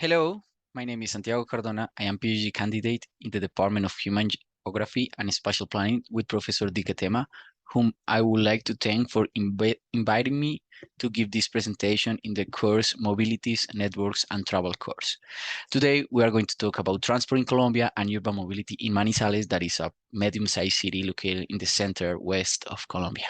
Hello, my name is Santiago Cardona. I am PhD candidate in the Department of Human Geography and Spatial Planning with Professor Ettema, whom I would like to thank for inviting me to give this presentation in the course Mobilities, Networks, and Travel course. Today, we are going to talk about transport in Colombia and urban mobility in Manizales, that is a medium-sized city located in the center west of Colombia.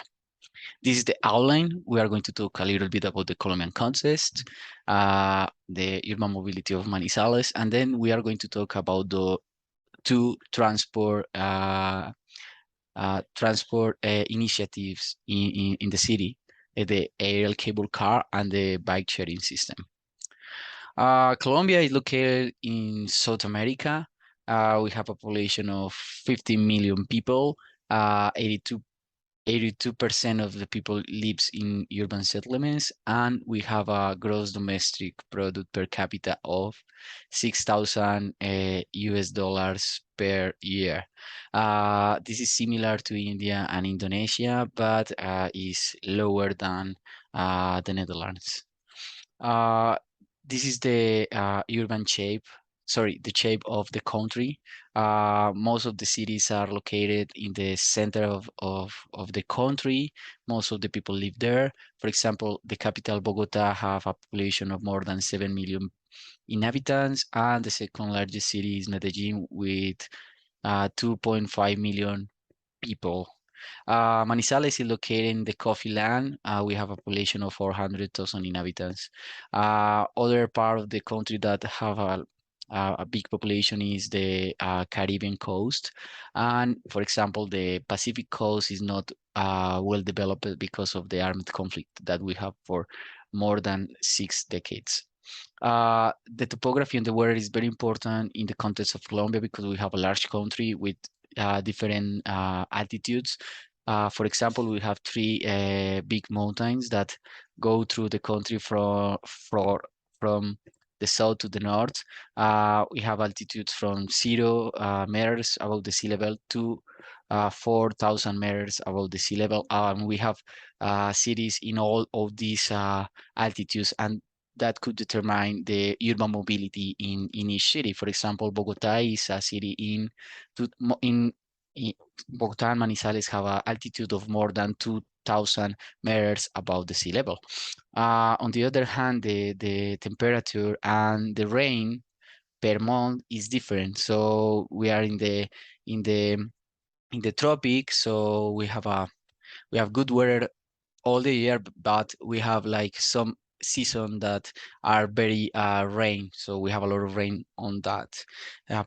This is the outline. We are going to talk a little bit about the Colombian context, the urban mobility of Manizales, and then we are going to talk about the two transport initiatives in the city, the aerial cable car and the bike sharing system. Colombia is located in South America. We have a population of 15 million people. 82% of the people lives in urban settlements, and we have a gross domestic product per capita of 6,000 US dollars per year. This is similar to India and Indonesia, but is lower than the Netherlands. Uh, this is the urban shape, sorry, the shape of the country. Most of the cities are located in the center of the country. Most of the people live there. For example, the capital, Bogota, have a population of more than 7 million inhabitants, and the second largest city is Medellin with 2.5 million people. Manizales is located in the coffee land. We have a population of 400,000 inhabitants. Other part of the country that have a big population is the Caribbean coast. And for example, the Pacific coast is not well developed because of the armed conflict that we have for more than 6 decades. The topography and the weather is very important in the context of Colombia because we have a large country with different altitudes. For example, we have three big mountains that go through the country from the south to the north. We have altitudes from 0 meters above the sea level to 4,000 meters above the sea level. We have cities in all of these altitudes, and that could determine the urban mobility in each city. For example, Bogota is a city in Bogota and Manizales have an altitude of more than 2,000 meters above the sea level. On the other hand, the temperature and the rain per month is different. So we are in the in the tropics, so we have good weather all the year, but we have like some season that are very rain. So we have a lot of rain on that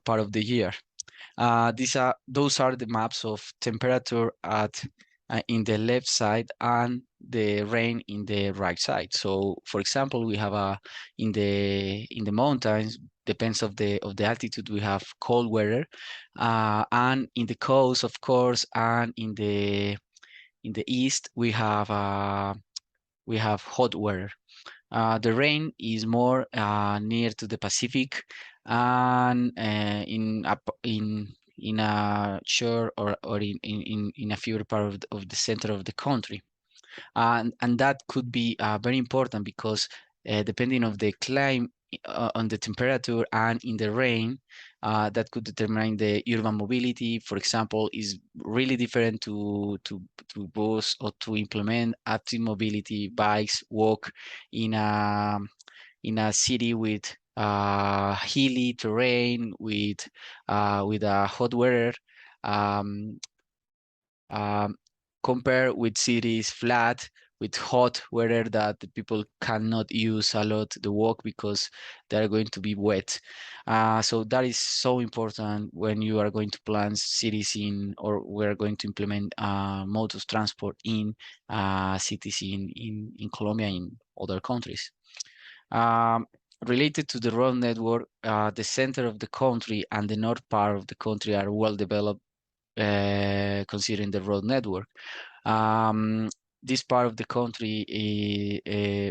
part of the year. Those are the maps of temperature at in the left side and the rain in the right side. So for example, we have a in the mountains, depends of the altitude, we have cold weather, and in the coast, of course, and in the east we have hot weather. The rain is more near to the Pacific and in a shore or in a few part of the center of the country. And that could be very important because depending on the climate, on the temperature and in the rain, that could determine the urban mobility. For example, is really different to boost or to implement active mobility, bikes, walk in a city with hilly terrain with a hot weather. Um, um, compare with cities flat with hot weather that the people cannot use a lot the walk because they're going to be wet. So that is so important when you are going to plan cities in, or we're going to implement modes of transport in cities in Colombia, in other countries. Um, Related to the road network, the center of the country and the north part of the country are well developed considering the road network. This part of the country,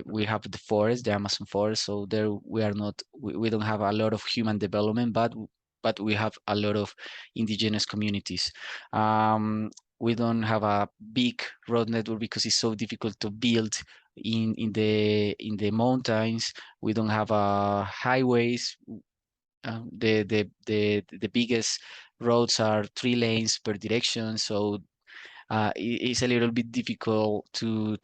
we have the forest, the Amazon forest, so there we don't have a lot of human development, but we have a lot of indigenous communities. We don't have a big road network because it's so difficult to build in the mountains. We don't have highways. The biggest roads are 3 lanes per direction, so it's a little bit difficult to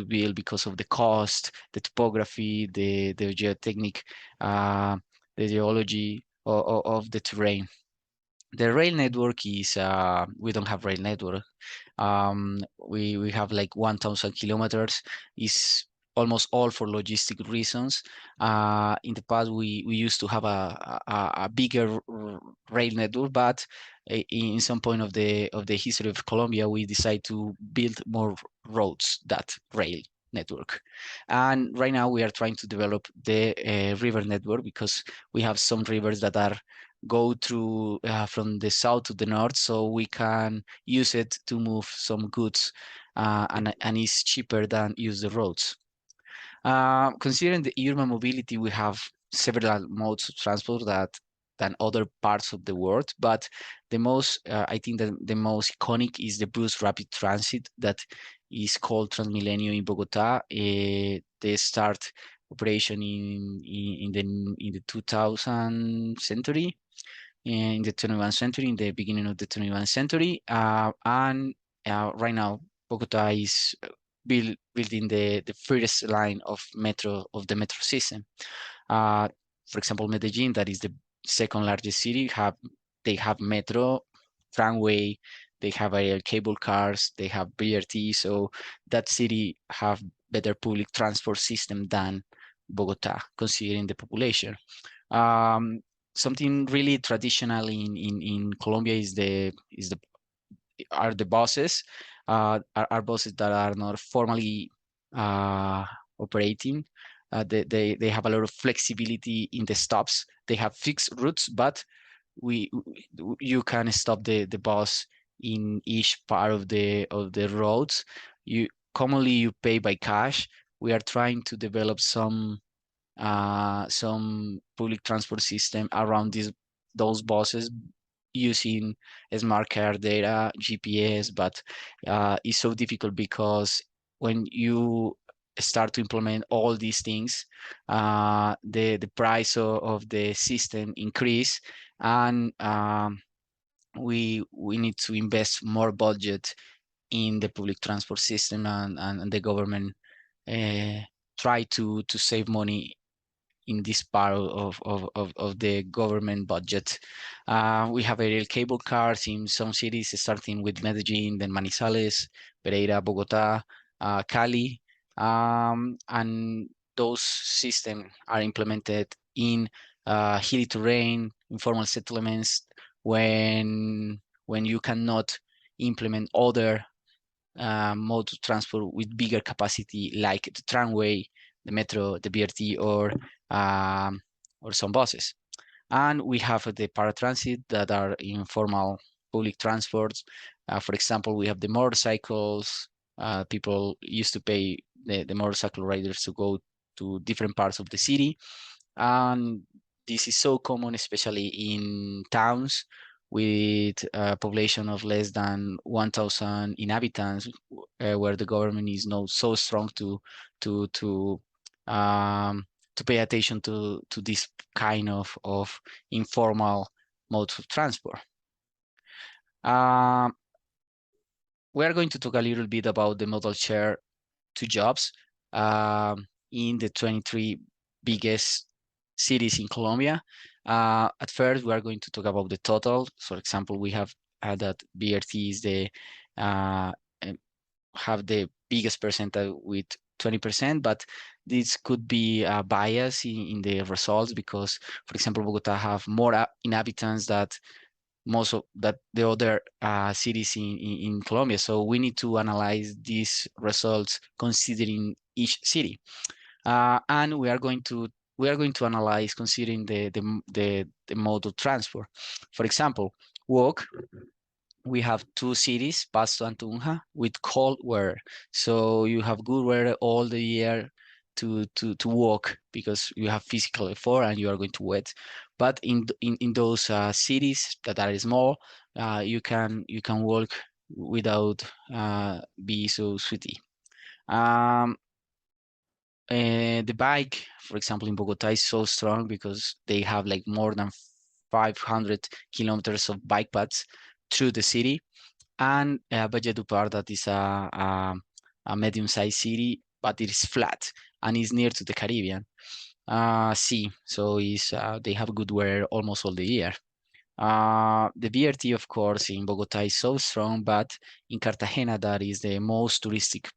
build because of the cost, the topography, the geotechnic, uh, the geology of the terrain. The rail network is we don't have rail network. We have like 1,000 kilometers. Is almost all for logistic reasons. In the past, we used to have a bigger rail network, but in some point of the history of Colombia, we decided to build more roads that rail network. And right now, we are trying to develop the river network because we have some rivers that are go through from the south to the north, so we can use it to move some goods, and it's cheaper than use the roads. Considering the urban mobility, we have several modes of transport than other parts of the world, but I think that the most iconic is the bus rapid transit that is called Transmilenio in Bogota. They start operation in the 2000 century, in the 21st century, in the beginning of the 21st century. And right now, Bogota is building the first line of the metro system. Uh, for example, Medellin, that is the second largest city, they have metro, tramway, they have aerial cable cars, they have BRT. So that city have better public transport system than Bogota, considering the population. Um, Something really traditional in Colombia are the buses, are buses that are not formally uh, operating. They have a lot of flexibility in the stops. They have fixed routes, but we you can stop the bus in each part of the roads. You commonly you pay by cash. We are trying to develop some public transport system around those buses using smart car data, GPS, but it's so difficult because when you start to implement all these things, the price of the system increase, and we need to invest more budget in the public transport system, and the government uh, try to save money in this part of the government budget. We have aerial cable cars in some cities, starting with Medellin, then Manizales, Pereira, Bogota, Cali, and those systems are implemented in hilly terrain, informal settlements, when you cannot implement other mode of transport with bigger capacity, like the tramway, the metro, the BRT, or some buses. And we have the paratransit that are informal public transports. For example, we have the motorcycles. People used to pay the motorcycle riders to go to different parts of the city, and this is so common, especially in towns with a population of less than 1,000 inhabitants, where the government is not so strong to to um, to pay attention to this kind of informal modes of transport. Um, we are going to talk a little bit about the modal share to jobs in the 23 biggest cities in Colombia. At first, we are going to talk about the total. So, for example, we have that BRT is uh, have the biggest percentage with 20%, but this could be a bias in the results because, for example, Bogota have more inhabitants that most of that the other cities in Colombia. So we need to analyze these results considering each city, and we are going to analyze considering the mode of transport. For example, walk. We have two cities, Pasto and Tunja, with cold weather. So you have good weather all the year to walk because you have physical effort and you are going to wet. But in those cities that are small, you can walk without be so sweaty. Um, The bike, for example, in Bogota is so strong because they have like more than 500 kilometers of bike paths through the city. And Valledupar, that is a medium-sized city, but it is flat and is near to the Caribbean sea. So they have good weather almost all the year. The BRT, of course, in Bogota is so strong, but in Cartagena, that is the most touristic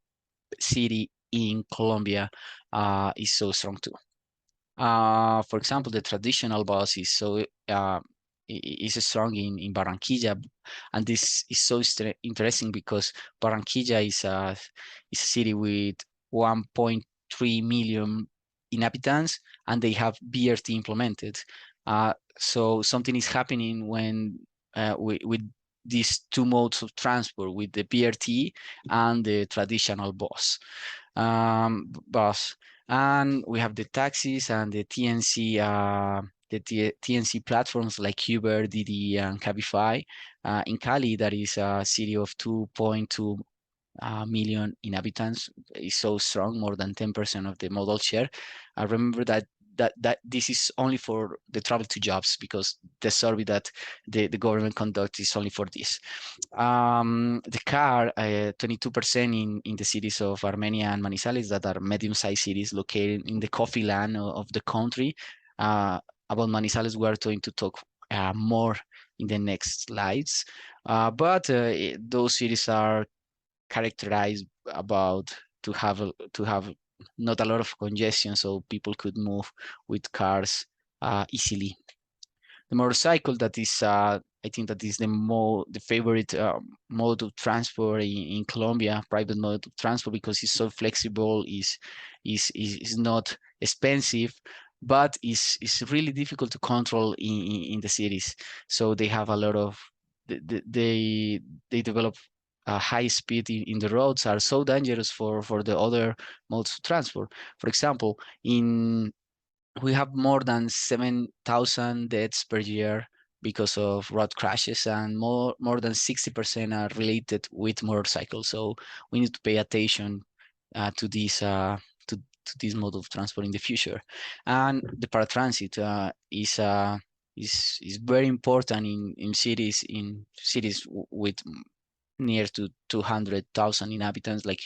city in Colombia, is so strong too. For example, the traditional bus is so is strong in Barranquilla, and this is so interesting because Barranquilla is a city with 1.3 million inhabitants, and they have BRT implemented. So something is happening when with these two modes of transport, with the BRT and the traditional bus. And we have the taxis and the TNC, TNC platforms like Uber, Didi, and Cabify. In Cali, that is a city of 2.2 million inhabitants, is so strong, more than 10% of the modal share. I remember that this is only for the travel to jobs, because the survey that the government conducts is only for this. The car, 22% in the cities of Armenia and Manizales, that are medium-sized cities located in the coffee land of the country. About Manizales, we are going to talk more in the next slides. But those cities are characterized about to have not a lot of congestion, so people could move with cars easily. The motorcycle, that is I think that is the favorite mode of transport in Colombia, private mode of transport, because it's so flexible, is not expensive, but is really difficult to control in the cities. So they have a lot of they develop high speed in the roads, are so dangerous for the other modes of transport. For example, in we have more than 7,000 deaths per year because of road crashes, and more than 60% are related with motorcycles. So we need to pay attention to to this mode of transport in the future. And the paratransit is very important in cities with near to 200,000 inhabitants, like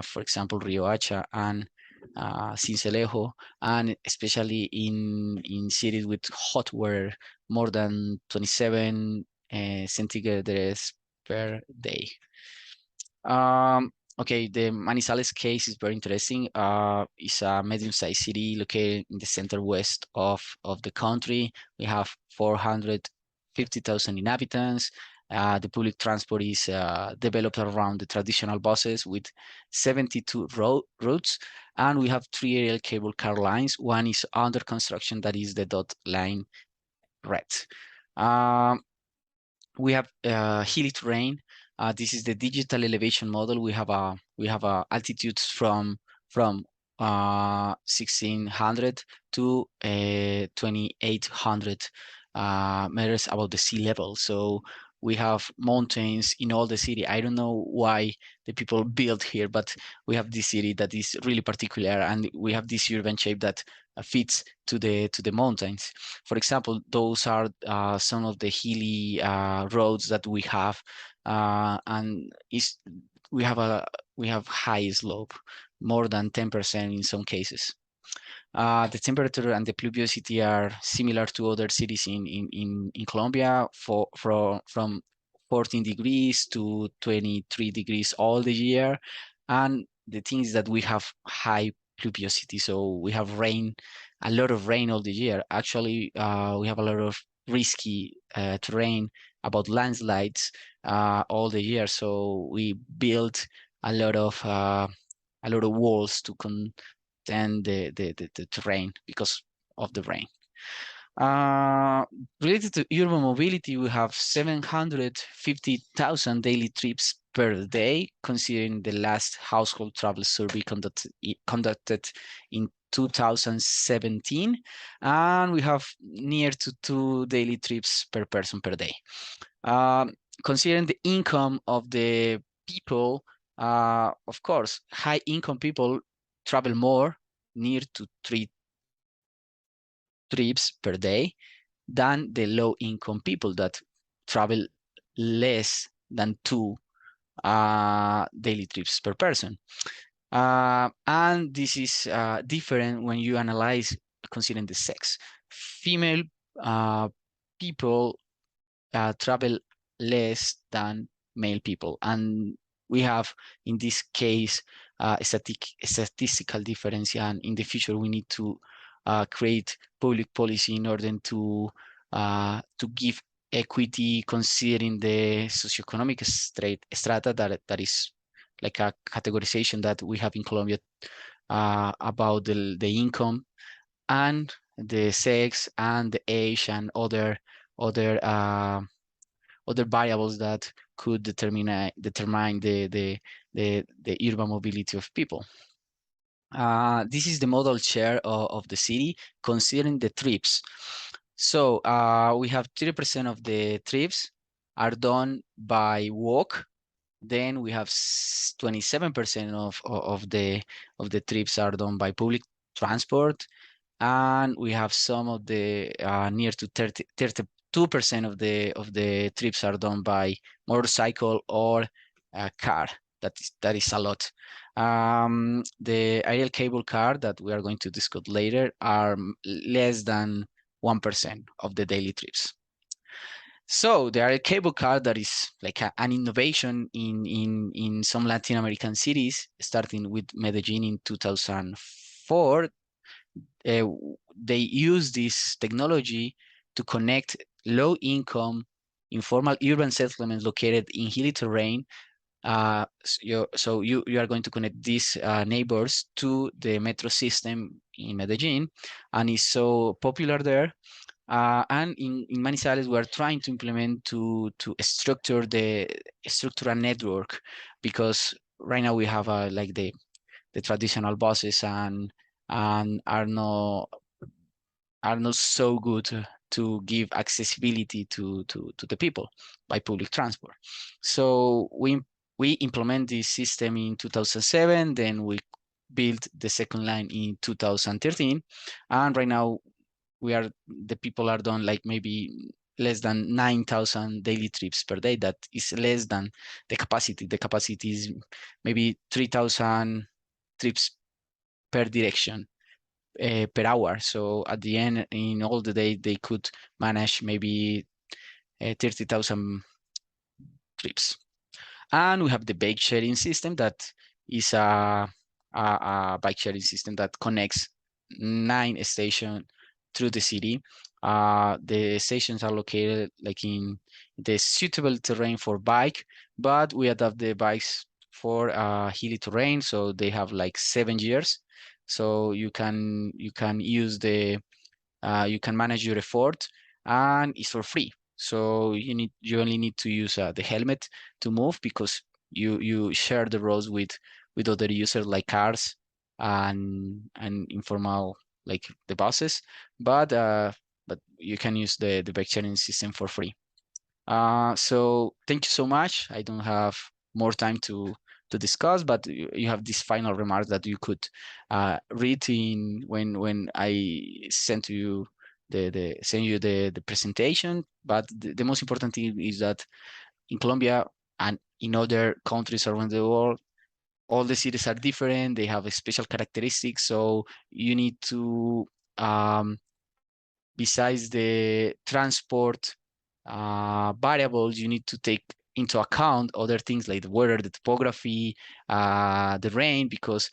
for example Riohacha and Sincelejo, and especially in cities with hot weather, more than 27 centigrades per day. Okay, the Manizales case is very interesting. It's a medium-sized city located in the center west of the country. We have 450,000 inhabitants. The public transport is developed around the traditional buses with 72 routes, and we have 3 aerial cable car lines. One is under construction, that is the dot line red. We have hilly terrain. This is the digital elevation model. We have altitudes from 1600 to 2800 meters above the sea level. So we have mountains in all the city. I don't know why the people built here, but we have this city that is really particular, and we have this urban shape that fits to the mountains. For example, those are some of the hilly roads that we have, and we have high slope, more than 10% in some cases. The temperature and the pluviosity are similar to other cities in Colombia, from 14 degrees to 23 degrees all the year. And the thing is that we have high pluviosity, so we have rain, a lot of rain all the year. Actually, we have a lot of risky terrain about landslides all the year. So we built a lot of walls to contain the terrain because of the rain. Related to urban mobility, we have 750,000 daily trips per day, considering the last household travel survey conducted in 2017, and we have near to 2 daily trips per person per day. Considering the income of the people, of course, high income people travel more, near to 3 trips per day, than the low-income people that travel less than 2 daily trips per person. And this is different when you analyze considering the sex. Female people travel less than male people. And we have, in this case, a statistical difference. And in the future, we need to create public policy in order to give equity considering the socioeconomic strata that is like a categorization that we have in Colombia about the income and the sex and the age and other other variables that could determine the urban mobility of people. This is the modal share of the city considering the trips. So we have 30% of the trips are done by walk. Then we have 27% of the trips are done by public transport, and we have some of the near to 32% of the trips are done by motorcycle or car. That is a lot. The aerial cable car that we are going to discuss later are less than 1% of the daily trips. So there are a cable car that is like an innovation in some Latin American cities, starting with Medellin in 2004. Uh, they use this technology to connect low-income informal urban settlements located in hilly terrain. So you are going to connect these neighbors to the metro system in Medellin, and it's so popular there. And in Manizales, we are trying to implement to structure the structural network, because right now we have like the traditional buses and are not so good to give accessibility to the people by public transport. So we implement this system in 2007, then we built the second line in 2013, and right now the people are done like maybe less than 9,000 daily trips per day. That is less than the capacity. The capacity is maybe 3,000 trips per direction per hour. So at the end, in all the day, they could manage maybe 30,000 trips. And we have the bike sharing system that is a bike sharing system that connects 9 stations through the city. The stations are located like in the suitable terrain for bike, but we adapt the bikes for hilly terrain, so they have like 7 years. So you can use you can manage your effort, and it's for free. So you only need to use the helmet to move, because you share the roads with other users like cars and informal like the buses, but you can use the bike sharing system for free. So thank you so much. I don't have more time to discuss, but you have this final remark that you could read in when I send to you the presentation. But the most important thing is that in Colombia and in other countries around the world, all the cities are different. They have a special characteristics. So you need to besides the transport variables, you need to take into account other things like the weather, the topography, the rain, because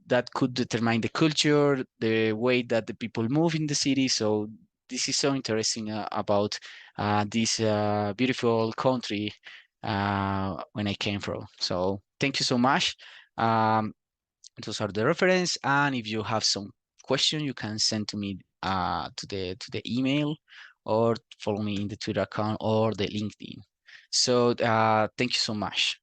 that could determine the culture, the way that the people move in the city. So this is so interesting about this beautiful country when I came from. So thank you so much. Um, those are the reference, and if you have some question, you can send to me to the email, or follow me in the Twitter account or the LinkedIn. So thank you so much.